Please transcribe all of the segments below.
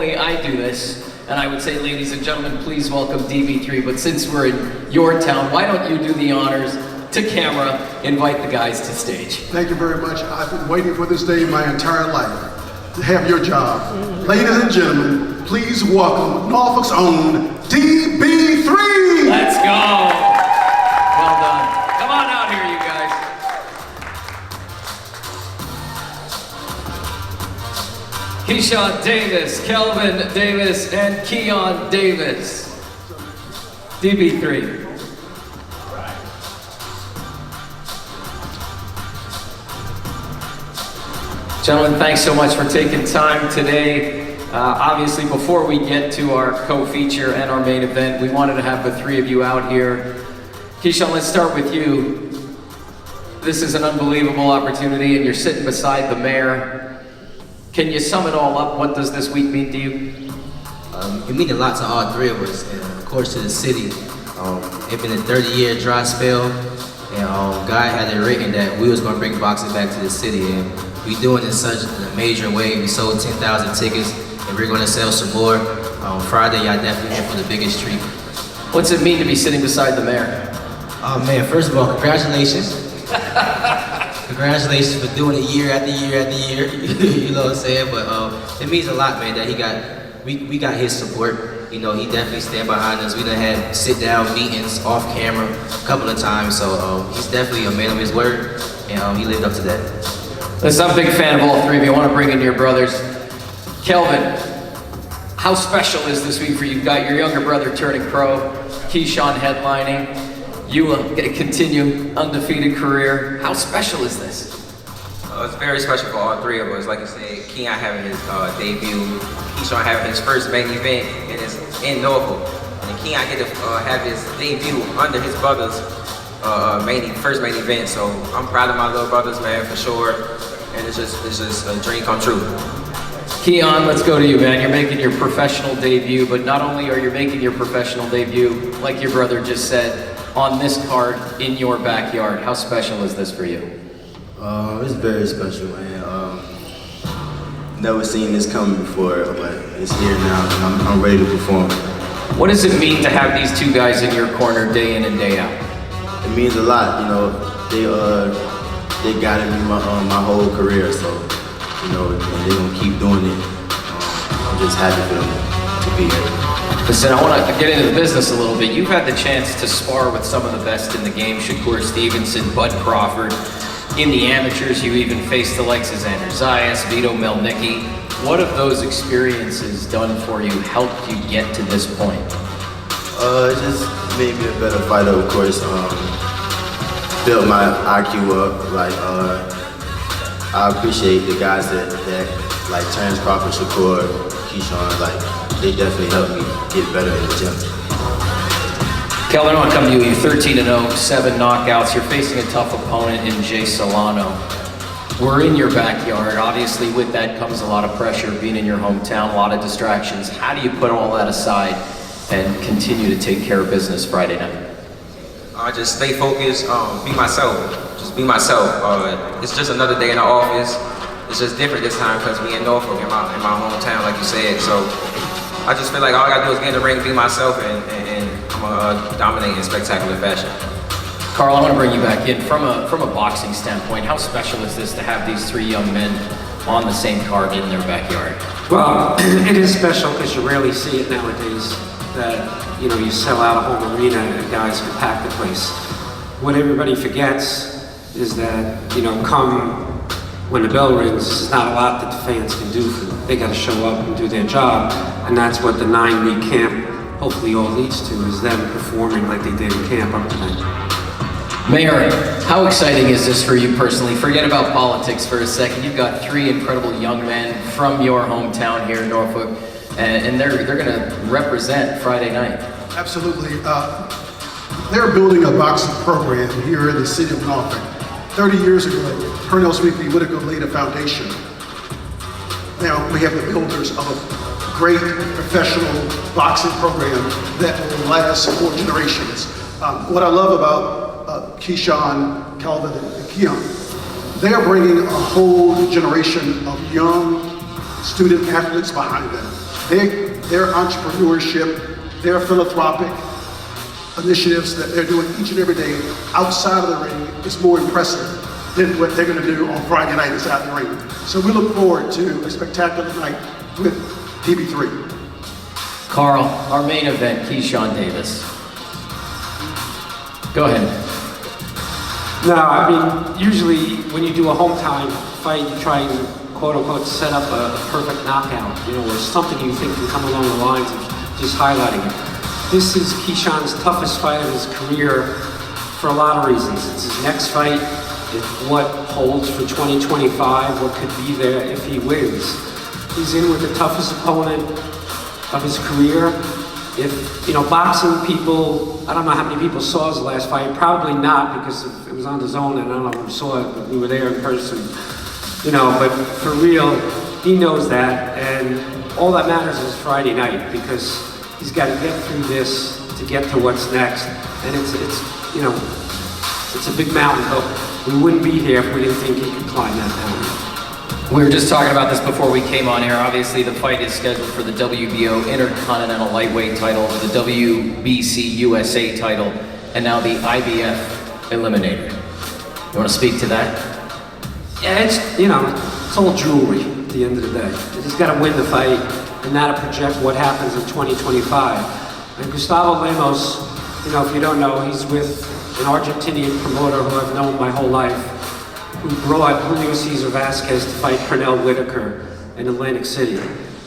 normally I do this, and I would say, ladies and gentlemen, please welcome DB3, but since we're in your town, why don't you do the honors to camera, invite the guys to stage. Thank you very much. I've been waiting for this day my entire life to have your job. Ladies and gentlemen, please welcome Norfolk's own DB3! Let's go! Well done. Come on out here, you guys. Keyshawn Davis, Kelvin Davis, and Keon Davis. DB3. Gentlemen, thanks so much for taking time today. Obviously, before we get to our co-feature and our main event, we wanted to have the three of you out here. Keyshawn, let's start with you. This is an unbelievable opportunity, and you're sitting beside the mayor. Can you sum it all up? What does this week mean to you? It means a lot to all three of us, and of course to the city. It's been a 30-year dry spell, and God had it written that we was going to bring boxing back to the city, and we doing it in such a major way. We sold 10,000 tickets, and we're going to sell some more. Friday, y'all definitely here for the biggest treat. What's it mean to be sitting beside the mayor? Oh man, first of all, congratulations. Congratulations for doing it year after year after year. You know what I'm saying? But it means a lot, man, that we got his support. You know, he definitely stand behind us. We done had sit-down meetings off camera a couple of times, so he's definitely a man of his word, and he lived up to that. Listen, I'm a big fan of all three of you. I want to bring in your brothers. Kelvin, how special is this week for you? You've got your younger brother turning pro, Keyshawn headlining. You will continue undefeated career. How special is this? It's very special for all three of us. Like you said, Keon having his debut, Keyshawn having his first main event, and it's in Norfolk. And Keon get to have his debut under his brother's first main event. So I'm proud of my little brothers, man, for sure. And it's just a dream come true. Keon, let's go to you, man. You're making your professional debut, but not only are you making your professional debut, like your brother just said, on this card in your backyard. How special is this for you? It's very special, man. Never seen this coming before, but it's here now, and I'm ready to perform. What does it mean to have these two guys in your corner day in and day out? It means a lot, you know. They guided me my whole career, so you know, and they're gonna keep doing it. I'm just happy for them to be here. Listen, I want to get into the business a little bit. You've had the chance to spar with some of the best in the game, Shakur Stevenson, Bud Crawford. In the amateurs, you even faced Alexander Zayas, Vito Melnicki. What have those experiences done for you, helped you get to this point? It just made me a better fighter, of course. Built my IQ up. Like, I appreciate the guys that like Terrence Crawford, Shakur, Keyshawn, like, they definitely helped me get better in the gym. Kelvin, I want to come to you. You're 13-0, 7 knockouts. You're facing a tough opponent in Jay Solano. We're in your backyard. Obviously, with that comes a lot of pressure, being in your hometown, a lot of distractions. How do you put all that aside and continue to take care of business Friday night? Just stay focused, be myself. Just be myself. It's just another day in the office. It's just different this time because we in Norfolk, in my hometown, like you said. So I just feel like all I gotta do is get in the ring, be myself, and I'm gonna dominate in spectacular fashion. Carl, I want to bring you back in. From a boxing standpoint, how special is this to have these three young men on the same card in their backyard? Well, it is special because you rarely see it nowadays that, you know, you sell out a whole arena and guys can pack the place. What everybody forgets is that, you know, come when the bell rings, there's not a lot that the fans can do for them. They got to show up and do their job, and that's what the 9-week camp hopefully all leads to, is them performing like they did in camp up tonight. Mayor, how exciting is this for you personally? Forget about politics for a second. You've got three incredible young men from your hometown here in Norfolk, and they're going to represent Friday night. Absolutely. They're building a boxing program here in the city of Norfolk. 30 years ago, Colonel Sweetly Whitaker laid a foundation. Now we have the builders of a great professional boxing program that will last 4 generations. What I love about Keyshawn, Calvin, and Keon, they are bringing a whole generation of young student athletes behind them. Their entrepreneurship, their philanthropic initiatives that they're doing each and every day outside of the ring is more impressive than what they're going to do on Friday night inside the ring. So we look forward to a spectacular night with PB3. Carl, our main event, Keyshawn Davis. Go ahead. No, I mean, usually when you do a hometown fight, you try and quote unquote set up a perfect knockout, or something you think can come along the lines of just highlighting it. This is Keyshawn's toughest fight of his career for a lot of reasons. It's his next fight, it's what holds for 2025, what could be there if he wins. He's in with the toughest opponent of his career. If, boxing people, I don't know how many people saw his last fight, probably not because it was on the zone and I don't know who saw it, but we were there in person. But for real, he knows that, and all that matters is Friday night because he's got to get through this to get to what's next. And it's a big mountain, but we wouldn't be here if we didn't think he could climb that mountain. We were just talking about this before we came on air. Obviously, the fight is scheduled for the WBO Intercontinental Lightweight title, the WBC USA title, and now the IBF Eliminator. You want to speak to that? Yeah, it's all jewelry at the end of the day. He's got to win the fight and not to project what happens in 2025. And Gustavo Lemos, if you don't know, he's with an Argentinian promoter who I've known my whole life, who brought Julio Cesar Vasquez to fight Pernell Whitaker in Atlantic City.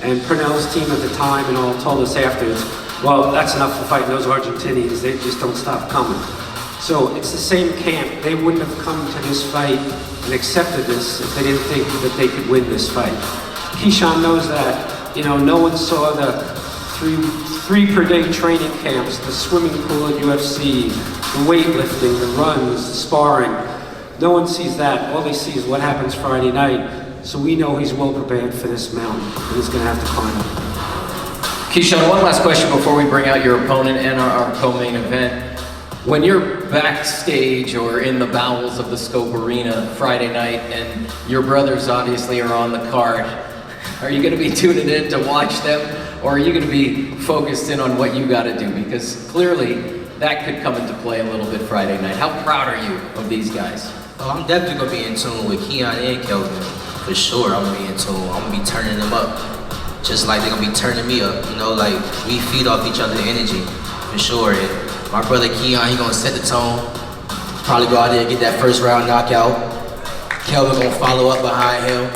And Pernell's team at the time and all told us afterwards, well, that's enough for fighting those Argentinians, they just don't stop coming. So it's the same camp. They wouldn't have come to this fight and accepted this if they didn't think that they could win this fight. Keyshawn knows that. No one saw the three per day training camps, the swimming pool at UFC, the weightlifting, the runs, the sparring. No one sees that. All they see is what happens Friday night. So we know he's well prepared for this mountain, and he's going to have to climb it. Keyshawn, one last question before we bring out your opponent and our co-main event. When you're backstage or in the bowels of the Scope Arena Friday night and your brothers obviously are on the card, are you going to be tuning in to watch them, or are you going to be focused in on what you got to do? Because clearly that could come into play a little bit Friday night. How proud are you of these guys? Oh, I'm definitely going to be in tune with Keon and Kelvin. For sure, I'm going to be in tune. I'm going to be turning them up. Just like they're going to be turning me up. We feed off each other's energy. For sure. And my brother Keon, he's going to set the tone. Probably go out there and get that first round knockout. Kelvin going to follow up behind him.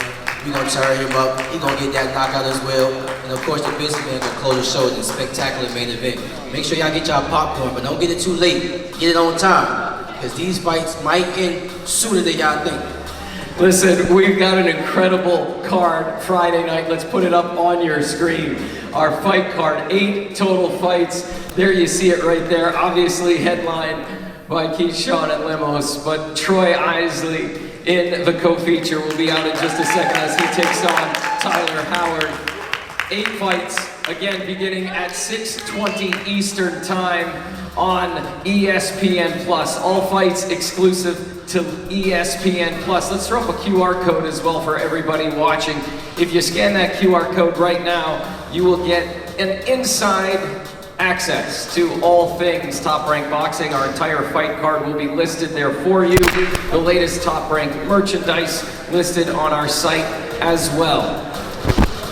We're going to turn him up. He's going to get that knockout as well. And of course, the businessman going to close the show with a spectacular main event. Make sure y'all get y'all popcorn, but don't get it too late. Get it on time. Because these fights might end sooner than y'all think. Listen, we've got an incredible card Friday night. Let's put it up on your screen. Our fight card, 8 total fights. There you see it right there. Obviously headlined by Keyshawn and Lemos, but Troy Isley in the co-feature will be out in just a second as he takes on Tyler Howard. 8 fights, again beginning at 6:20 Eastern Time on ESPN+. All fights exclusive to ESPN+. Let's throw up a QR code as well for everybody watching. If you scan that QR code right now, you will get an inside access to all things Top Rank Boxing. Our entire fight card will be listed there for you. The latest Top Rank merchandise listed on our site as well.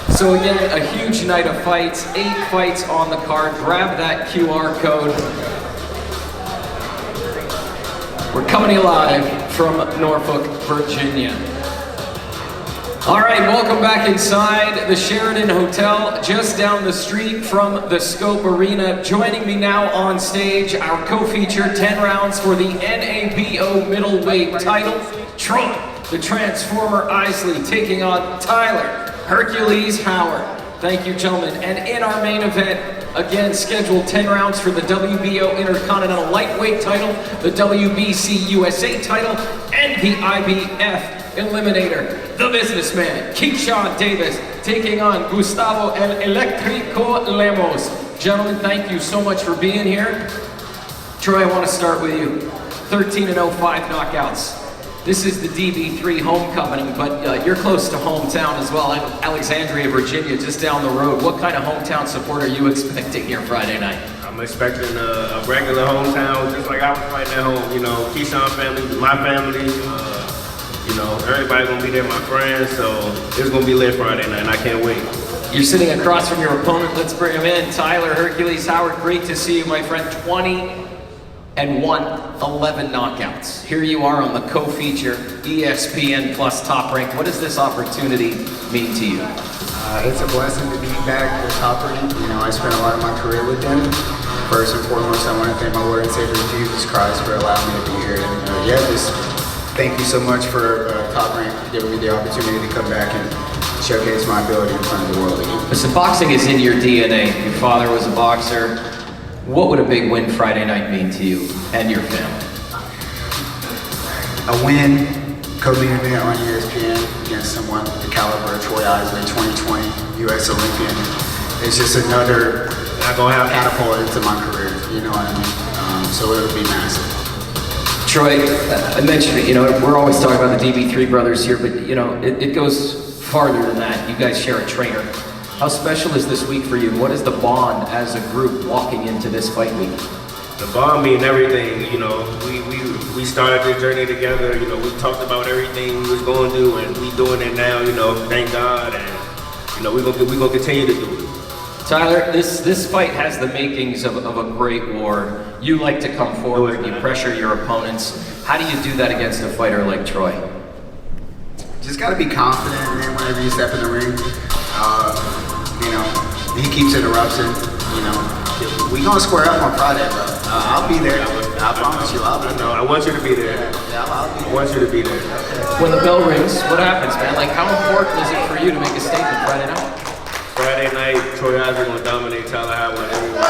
So again, a huge night of fights, 8 fights on the card. Grab that QR code. We're coming live from Norfolk, Virginia. All right, welcome back inside the Sheraton Hotel, just down the street from the Scope Arena. Joining me now on stage, our co-feature, 10 rounds for the NABO middleweight title. Troy, the Transformer Isley, taking on Tyler Hercules Howard. Thank you, gentlemen. And in our main event, again, scheduled 10 rounds for the WBO Intercontinental Lightweight title, the WBC USA title, and the IBF Eliminator, the businessman, Keyshawn Davis, taking on Gustavo El Electrico Lemos. Gentlemen, thank you so much for being here. Troy, I want to start with you. 13-0, 5 knockouts. This is the DB3 homecoming, but you're close to hometown as well, Alexandria, Virginia, just down the road. What kind of hometown support are you expecting here Friday night? I'm expecting a regular hometown, just like I was fighting at home. You know, Keyshawn family, my family. You know, everybody gonna be there, my friends. So it's gonna be lit Friday night, and I can't wait. You're sitting across from your opponent. Let's bring him in. Tyler Hercules Howard, great to see you, my friend. 20-1, 11 knockouts. Here you are on the co-feature, ESPN Plus Top Rank. What does this opportunity mean to you? It's a blessing to be back with Top Rank. You know, I spent a lot of my career with them. First and foremost, I want to thank my Lord and Savior Jesus Christ for allowing me to be here. And just thank you so much for Top Rank giving me the opportunity to come back and showcase my ability in front of the world again. Listen, boxing is in your DNA. Your father was a boxer. What would a big win Friday night mean to you and your family? A win, co-main event on ESPN against someone the caliber of Troy Isley, 2020 U.S. Olympian. It's just another catapult into my career, you know what I mean? So it would be massive. Troy, I mentioned it, you know, we're always talking about the DB3 brothers here, but you know, it goes farther than that. You guys share a trainer. How special is this week for you? What is the bond as a group walking into this fight week? The bond means everything. You know, we started this journey together. You know, we talked about everything we was going to do, and we doing it now. You know, thank God, and you know, we gonna continue to do it. Tyler, this fight has the makings of a great war. You like to come forward, you pressure your opponents. How do you do that against a fighter like Troy? Just got to be confident, man, whenever you step in the ring. You know, he keeps interrupting. You know, we gonna square up on Friday, bro. I'll be there. I promise you, I'll be there. I want you to be there. Yeah, I'll be there. I want you to be there. When the bell rings, what happens, man? Like, how important is it for you to make a statement Friday night? Friday night, Troy Isley gonna dominate Tyler Howard every second.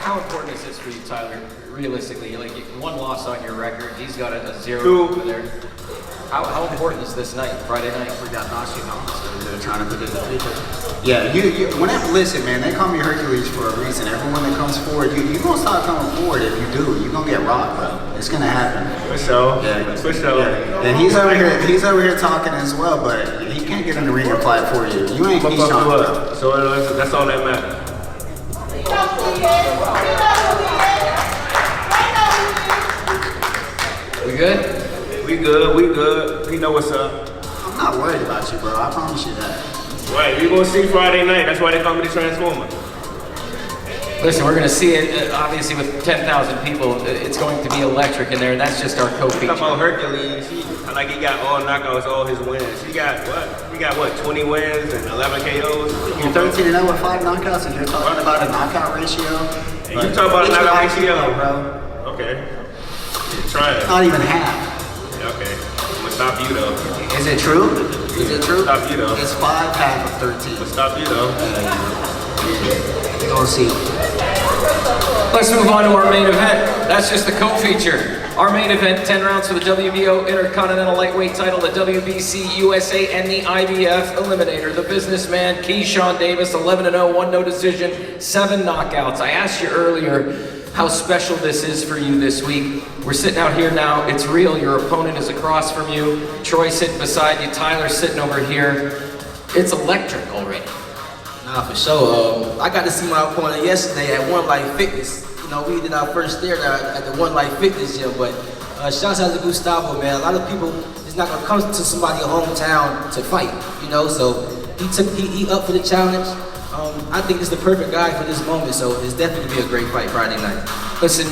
How important is this for you, Tyler? Realistically, like one loss on your record, he's got a 0 Two. over there. How important is this night, Friday night? We got Nacional, so they're trying to put it in the future. Yeah, whenever, listen, man, they call me Hercules for a reason. Everyone that comes forward, you're gonna start coming forward. If you do, you're gonna get rocked, bro. It's gonna happen. For sure. Yeah, For sure. Yeah. And he's over here talking as well, but he can't get in the ring and fight for you. You ain't I'm gonna fuck you Keyshawn. up. So that's all that matters. We good? We good. We know what's up. I'm not worried about you, bro. I promise you that. Right, you're gonna see Friday night. That's why they call me the Transformer. Listen, we're going to see it, obviously, with 10,000 people. It's going to be electric in there, and that's just our Talking about co-feature. Hercules, he got all knockouts, all his wins. He got what, 20 wins and 11 KOs? You're 13-0 with 5 knockouts, and you're talking about a knockout ratio. And you talking about a knockout ratio? bro. Okay. Try it. Not even half. Okay. I'm gonna stop you though. Is it true? Is it true? Stop you though. It's 5 half of 13. I'm gonna stop you though. We're gonna see. Let's move on to our main event. That's just the co-feature. Our main event, 10 rounds for the WBO Intercontinental Lightweight title, the WBC USA, and the IBF Eliminator. The businessman, Keyshawn Davis, 11-0, 1 decision, 7 knockouts. I asked you earlier how special this is for you this week. We're sitting out here now. It's real. Your opponent is across from you. Troy sitting beside you. Tyler sitting over here. It's electric already. Nah, for sure. I got to see my opponent yesterday at One Life Fitness. You know, we did our first stare at the One Life Fitness gym, but shouts out to Gustavo, man. A lot of people is not gonna come to somebody's hometown to fight, you know. So he up for the challenge. I think it's the perfect guy for this moment. So it's definitely gonna be a great fight Friday night. Listen,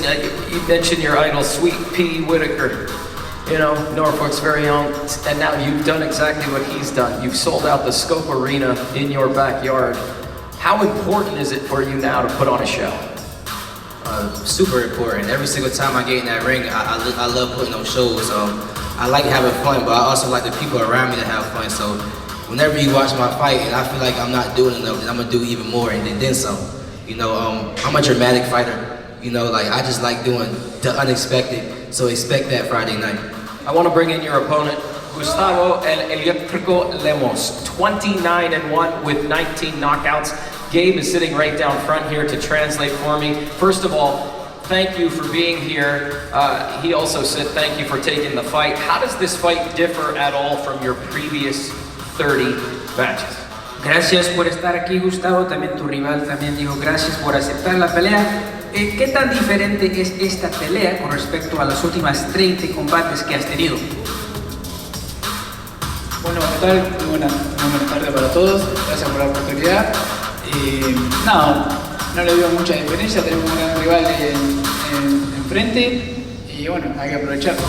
you mentioned your idol, Sweet Pea Whitaker. You know, Norfolk's very own, and now you've done exactly what he's done. You've sold out the Scope Arena in your backyard. How important is it for you now to put on a show? Super important. Every single time I get in that ring, I love putting on shows. I like having fun, but I also like the people around me to have fun. So whenever you watch my fight and I feel like I'm not doing enough, then I'm gonna do even more and then some. You know, I'm a dramatic fighter. You know, like I just like doing the unexpected. So expect that Friday night. I want to bring in your opponent, Gustavo Eléctrico Lemos, 29-1 with 19 knockouts. Gabe is sitting right down front here to translate for me. First of all, thank you for being here. He also said thank you for taking the fight. How does this fight differ at all from your previous 30 matches? Gracias por estar aquí, Gustavo. También tu rival también dijo gracias por aceptar la pelea. ¿Qué tan diferente es esta pelea con respecto a las últimas 30 combates que has tenido? Bueno, ¿qué tal? Muy buenas tardes para todos. Gracias por la oportunidad. No le veo mucha diferencia. Tenemos un gran rival enfrente y bueno, hay que aprovecharlo.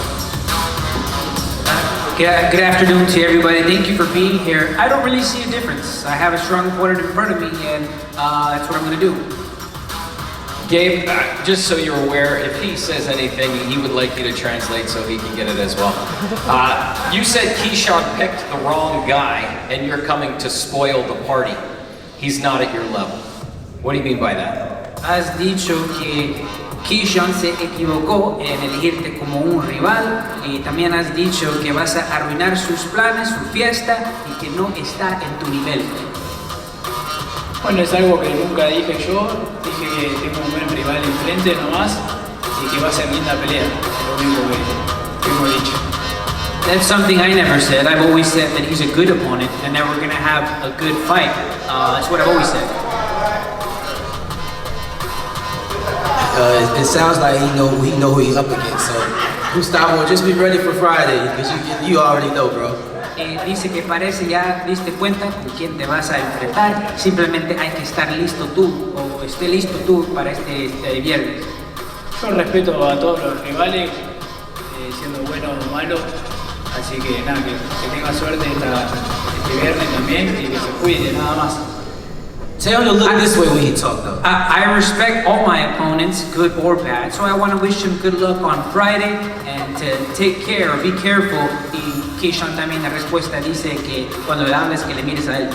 Good afternoon to everybody. Thank you for being here. I don't really see a difference. I have a strong opponent in front of me, and that's what I'm going to do. Gabe, just so you're aware, if he says anything, he would like you to translate so he can get it as well. You said Keyshawn picked the wrong guy, and you're coming to spoil the party. He's not at your level. What do you mean by that? Has dicho que Keyshawn se equivocó en elegirte como un rival y también has dicho que vas a arruinar sus planes, su fiesta y que no está en tu nivel. Bueno, es algo que nunca dije yo. Dije que tengo un buen rival enfrente nomás y que va a ser linda pelea. Es lo único que hemos dicho. That's something I never said. I've always said that he's a good opponent and that we're going to have a good fight. That's what I've always said. It sounds like he know who he's up against. So, Gustavo, just be ready for Friday because you already know, bro. Dice que parece ya diste cuenta con quién te vas a enfrentar. Simplemente hay que estar listo tú o esté listo tú para este viernes. Yo respeto a todos los rivales, siendo bueno o malo. Así que nada, que tenga suerte este viernes también y que se cuide, nada más. Tell him to look this way when he talk, though. I respect all my opponents, good or bad, so I want to wish him good luck on Friday and to take care, be careful. Y Keyshawn también la respuesta dice que cuando le hables que le mires a él.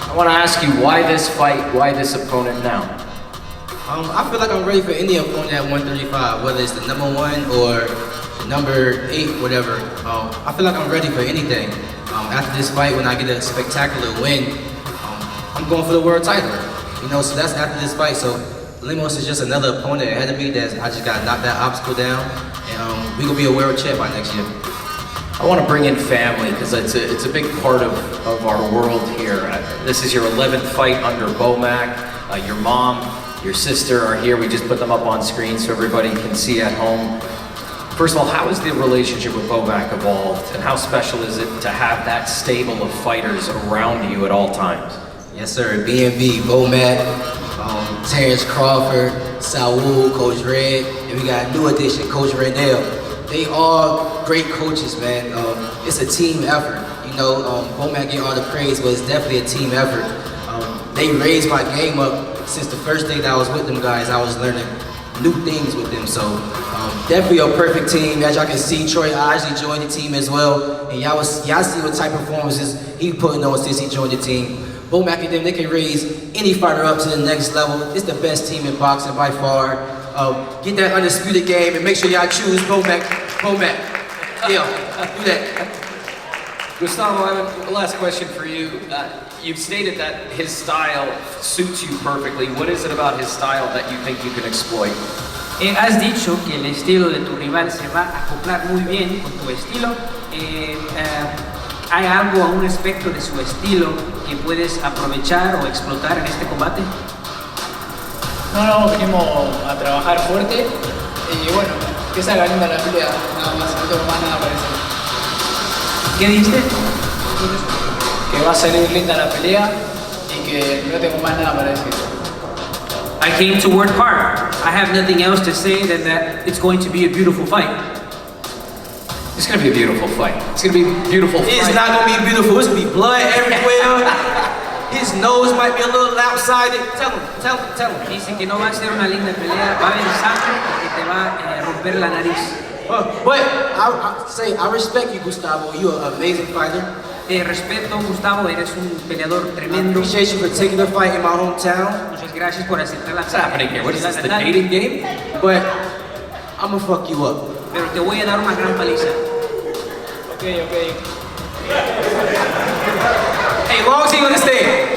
I want to ask you, why this fight? Why this opponent now? I feel like I'm ready for any opponent at 135, whether it's the number 1 or number 8, whatever. I feel like I'm ready for anything. After this fight, when I get a spectacular win, I'm going for the world title. You know, so that's after this fight. So Lemos is just another opponent ahead of me that I just got to knock that obstacle down, and we gonna be a world champ by next year. I want to bring in family because it's a big part of our world here. This is your 11th fight under Bomac. Your mom, your sister are here. We just put them up on screen so everybody can see at home. First of all, how has the relationship with Bomac evolved, and how special is it to have that stable of fighters around you at all times? Yes, sir. B&B, Bomac, Terrence Crawford, Saul, Coach Red, and we got a new addition, Coach Rendell. They all great coaches, man. It's a team effort. You know, Bomac get all the praise, but it's definitely a team effort. They raised my game up since the first day that I was with them guys. I was learning new things with them, so definitely a perfect team. As y'all can see, Troy Osley joined the team as well, and y'all see what type of performances he putting on since he joined the team. Bomac and them, they can raise any fighter up to the next level. It's the best team in boxing by far. Get that undisputed game and make sure y'all choose Bomac. Yeah, do that. Gustavo, I have a last question for you. You've stated that his style suits you perfectly. What is it about his style that you think you can exploit? Has dicho que el estilo de tu rival se va a acoplar muy bien con tu estilo. ¿Hay algo, un aspecto de su estilo que puedes aprovechar o explotar en este combate? No, venimos a trabajar fuerte y bueno, que salga linda la pelea, nada más, no tengo más nada para decir. ¿Qué dijiste? Que va a salir linda la pelea y que no tengo más nada para decir. I came to work hard. I have nothing else to say than that it's going to be a beautiful fight. It's going to be a beautiful fight. It's going to be a beautiful fight. It's not going to be beautiful. It's going to be blood everywhere. His nose might be a little lopsided. Tell him. Dice que no va a ser una linda pelea, va a haber sangre que te va a romper la nariz. But I respect you, Gustavo. You're an amazing fighter. Te respeto, Gustavo, eres un peleador tremendo. Appreciate you for taking the fight in my hometown. Muchas gracias por aceptar la What's happening here? What is this, the dating game? But I'm gonna fuck you up. Pero te voy a dar una gran paliza. Okay. Hey, long as you understand.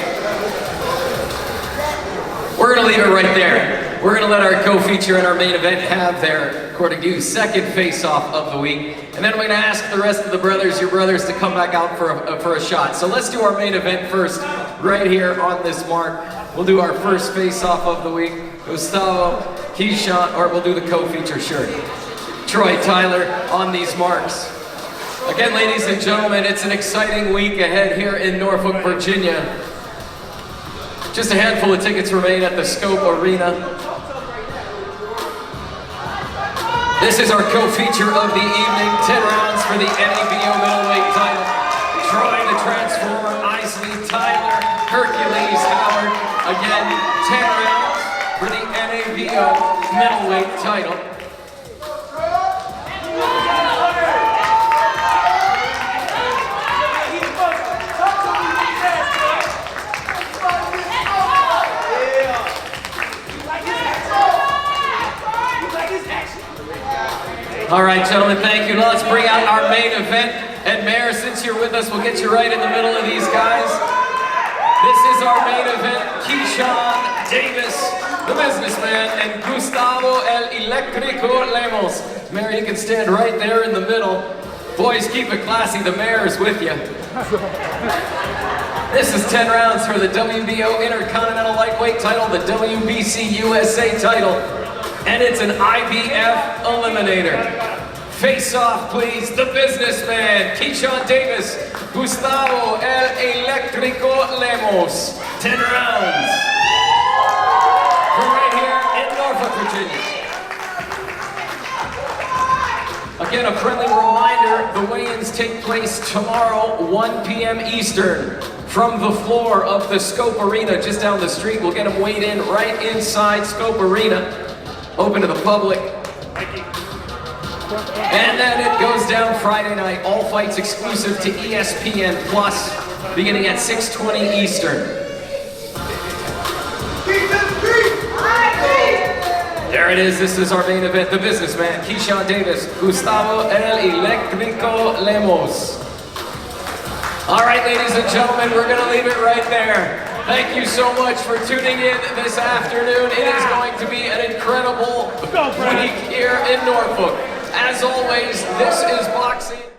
We're going to leave it right there. we're going to let our co-feature and our main event have their, according to you, second face-off of the week. And then we're going to ask the rest of the brothers, your brothers, to come back out for a shot. So let's do our main event first, right here on this mark. We'll do our first face-off of the week. Gustavo, Keyshawn, or we'll do the co-feature, sure. Troy, Tyler, on these marks. Again, ladies and gentlemen, it's an exciting week ahead here in Norfolk, Virginia. Just a handful of tickets remain at the Scope Arena. This is our co-feature of the evening, 10 rounds for the NABO middleweight title. Troy the Transformer, Isley, Tyler, Hercules, Howard. Again, 10 rounds for the NABO middleweight title. All right, gentlemen, thank you. Now let's bring out our main event. And Mayor, since you're with us, we'll get you right in the middle of these guys. This is our main event. Keyshawn Davis, the businessman, and Gustavo El Electrico Lemos. Mayor, you can stand right there in the middle. Boys, keep it classy. The mayor is with you. This is 10 rounds for the WBO Intercontinental Lightweight title, the WBC USA title. And it's an IBF eliminator. Face off, please, the businessman, Keyshawn Davis, Gustavo El Electrico Lemos. 10 rounds. From right here in Norfolk, Virginia. Again, a friendly reminder, the weigh-ins take place tomorrow, 1 p.m. Eastern. From the floor of the Scope Arena, just down the street. We'll get them weighed in right inside Scope Arena. Open to the public. And then it goes down Friday night. All fights exclusive to ESPN Plus, beginning at 6:20 Eastern. There it is. This is our main event. The businessman, Keyshawn Davis, Gustavo El Electrico Lemos. All right, ladies and gentlemen, we're going to leave it right there. Thank you so much for tuning in this afternoon. It is going to be an incredible week here in Norfolk. As always, this is boxing.